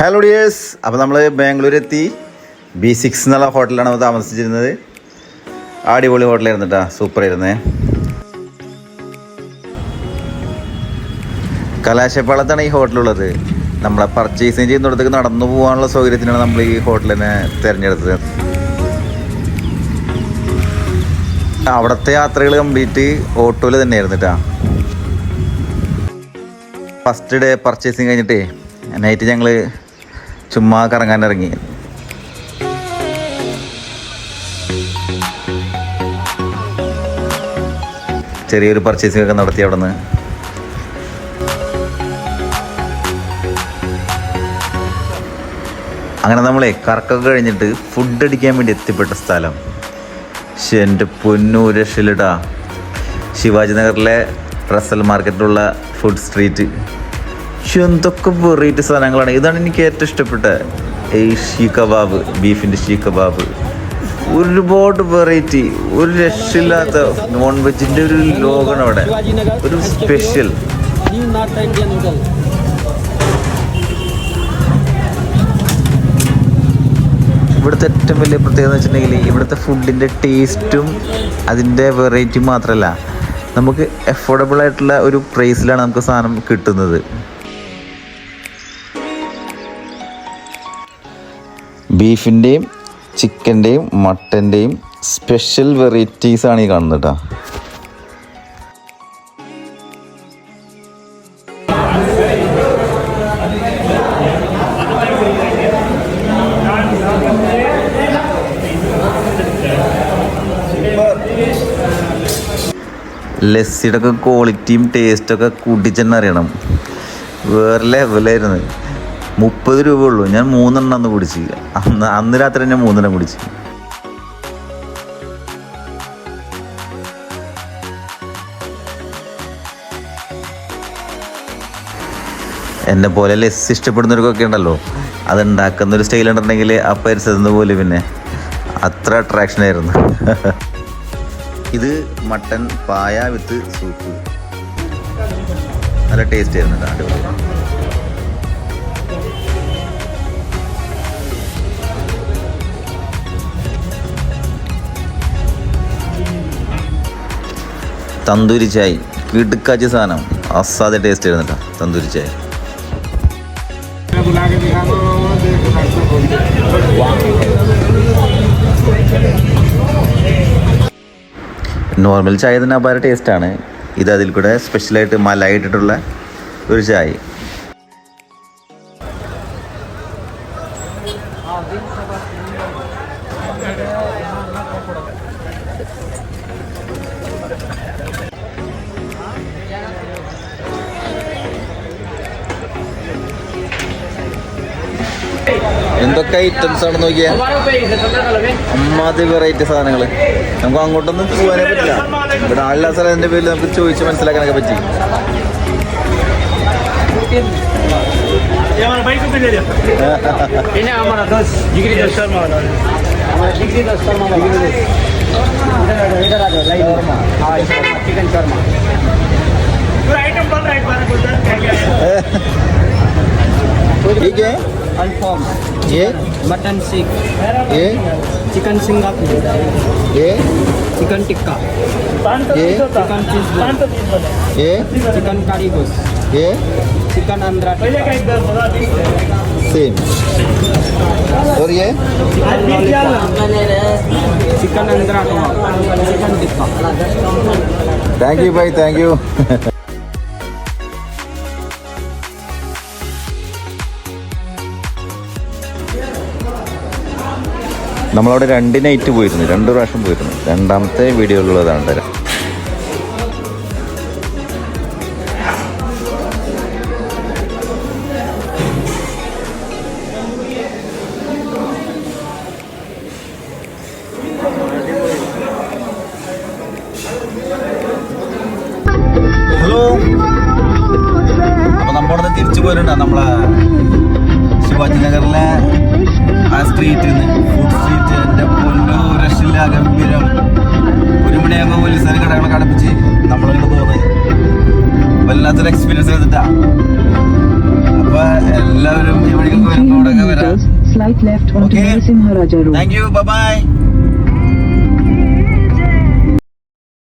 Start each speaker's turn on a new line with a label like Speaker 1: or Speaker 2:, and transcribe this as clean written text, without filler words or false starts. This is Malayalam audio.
Speaker 1: ഹലോ ഡിയേഴ്സ്, അപ്പോൾ നമ്മൾ ബാംഗ്ലൂർ എത്തി. B6 എന്നുള്ള ഹോട്ടലിലാണ് താമസിച്ചിരുന്നത്. അടിപൊളി ഹോട്ടലായിരുന്നു കേട്ടോ, സൂപ്പറായിരുന്നേ. കലാശപ്പാളത്താണ് ഈ ഹോട്ടലുള്ളത്. നമ്മളെ പർച്ചേസിങ് ചെയ്യുന്നിടത്തേക്ക് നടന്നു പോകാനുള്ള സൗകര്യത്തിനാണ് നമ്മൾ ഈ ഹോട്ടലിനെ തിരഞ്ഞെടുത്തത്. അവിടുത്തെ യാത്രകൾ കംപ്ലീറ്റ് ഓട്ടോയിൽ തന്നെയായിരുന്നു കേട്ടോ. ഫസ്റ്റ് ഡേ പർച്ചേസിങ് കഴിഞ്ഞിട്ടേ നൈറ്റ് ഞങ്ങൾ ചുമ്മാ കറങ്ങാൻ ഇറങ്ങി. ചെറിയൊരു പർച്ചേസിങ് ഒക്കെ നടത്തി അവിടെ നിന്ന്. അങ്ങനെ നമ്മളെ കറക്കൊക്കെ കഴിഞ്ഞിട്ട് ഫുഡ് അടിക്കാൻ വേണ്ടി എത്തിപ്പെട്ട സ്ഥലം, പക്ഷെ എൻ്റെ പൊന്നു രക്ഷയിലിട്ടാ, ശിവാജി നഗറിലെ റസൽ മാർക്കറ്റിലുള്ള ഫുഡ് സ്ട്രീറ്റ്. എന്തൊക്കെ വെറൈറ്റി സാധനങ്ങളാണ്. ഇതാണ് എനിക്ക് ഏറ്റവും ഇഷ്ടപ്പെട്ട ഈ ഷീ കബാബ്, ബീഫിൻ്റെ ഷീ കബാബ്. ഒരുപാട് വെറൈറ്റി, ഒരു രക്ഷയില്ലാത്ത നോൺ വെജിൻ്റെ ഒരു ലോകമാണ് അവിടെ, ഒരു സ്പെഷ്യൽ. ഇവിടുത്തെ ഏറ്റവും വലിയ പ്രത്യേകത എന്ന് വെച്ചിട്ടുണ്ടെങ്കിൽ ഇവിടുത്തെ ഫുഡിൻ്റെ ടേസ്റ്റും അതിൻ്റെ വെറൈറ്റിയും മാത്രമല്ല, നമുക്ക് അഫോർഡബിൾ ആയിട്ടുള്ള ഒരു പ്രൈസിലാണ് നമുക്ക് സാധനം കിട്ടുന്നത്. ബീഫിൻ്റെയും ചിക്കൻ്റെയും മട്ടൻ്റെയും സ്പെഷ്യൽ വെറൈറ്റീസാണ് ഈ കാണുന്നത് കേട്ടോ. ലസ്സിയുടെ ഒക്കെ ക്വാളിറ്റിയും ടേസ്റ്റൊക്കെ കൂട്ടിച്ചെന്നെ അറിയണം. വേറെ ലെവലായിരുന്നു. 30 രൂപ ഉള്ളൂ. ഞാൻ 3 എണ്ണം അന്ന് കുടിച്ച്. അന്ന് രാത്രി തന്നെ 3 എണ്ണം കുടിച്ച്. എന്നെ പോലെ ലസ്സി ഇഷ്ടപ്പെടുന്നവർക്കൊക്കെ ഉണ്ടല്ലോ, അതുണ്ടാക്കുന്നൊരു സ്റ്റൈൽ ഉണ്ടെങ്കിൽ ആ പരിസരത്ത് പോലെ പിന്നെ അത്ര അട്രാക്ഷനായിരുന്നു. ഇത് മട്ടൻ പായ വിത്ത് സൂപ്പ്, നല്ല ടേസ്റ്റ് ആയിരുന്നു. അടിപൊളി. തന്തൂരി ചായ്, കിടുക്കാച്ച സാധനം, അസാധ്യ ടേസ്റ്റ് ആയിരുന്നു കേട്ടോ തന്തൂരി ചായ. നോർമൽ ചായ തന്നെ അപാര ടേസ്റ്റാണ്. ഇത് അതിൽ കൂടെ സ്പെഷ്യലായിട്ട് മലായി ഇട്ടിട്ടുള്ള ഒരു ചായ. എന്തൊക്കെ ഐറ്റംസ് ആണെന്ന് നോക്കിയാൽ, അമ്മാതി വെറൈറ്റി സാധനങ്ങൾ. നമുക്ക് അങ്ങോട്ടൊന്നും പോകാനേ പറ്റില്ല. ഇവിടെ ആളില്ലാ സ്ഥലത്തിൻ്റെ പേരിൽ നമുക്ക് ചോദിച്ച് മനസ്സിലാക്കാനൊക്കെ പറ്റി. ठीक है, ये
Speaker 2: मटन सीख,
Speaker 1: ये
Speaker 2: चिकन सिंगापुर,
Speaker 1: ये
Speaker 2: चिकन टिक्का,
Speaker 1: ये
Speaker 2: चिकन चीज,
Speaker 1: ये
Speaker 2: चिकन कारी गोश्त,
Speaker 1: ये
Speaker 2: चिकन आंध्रा,
Speaker 1: सेम. और ये
Speaker 2: chicken Andhra, chicken tikka.
Speaker 1: Thank you भाई, थैंक यू. നമ്മളവിടെ 2 നൈറ്റ് പോയിരുന്നു, 2 പ്രാവശ്യം പോയിരുന്നു. രണ്ടാമത്തെ വീഡിയോയിലുള്ളതാണ് തരാം. ഹലോ, അപ്പോൾ നമ്മളിവിടെ തിരിച്ചു പോരുന്നുണ്ടോ നമ്മളെ ശിവാജി നഗറിലെ ആ സ്ട്രീറ്റിൽ നിന്ന്, ഫുഡ് സ്ട്രീറ്റ്. എൻ്റെ പൊന്നോ രക്ഷയില്ല, ഗംഭീരം. 1 മണിയാകുമ്പോൾ പോലീസുകാർ കടകളൊക്കെ അടപ്പിച്ച് നമ്മളിങ്ങനെ പോകുന്നത് വല്ലാത്തൊരു എക്സ്പീരിയൻസ് ചെയ്തിട്ടാ. അപ്പോൾ എല്ലാവരും ഈ വഴിക്കൊക്കെ വരുമ്പോൾ
Speaker 3: slight left onto
Speaker 1: Okay.
Speaker 3: Narasimha Raja Road.
Speaker 1: Thank you by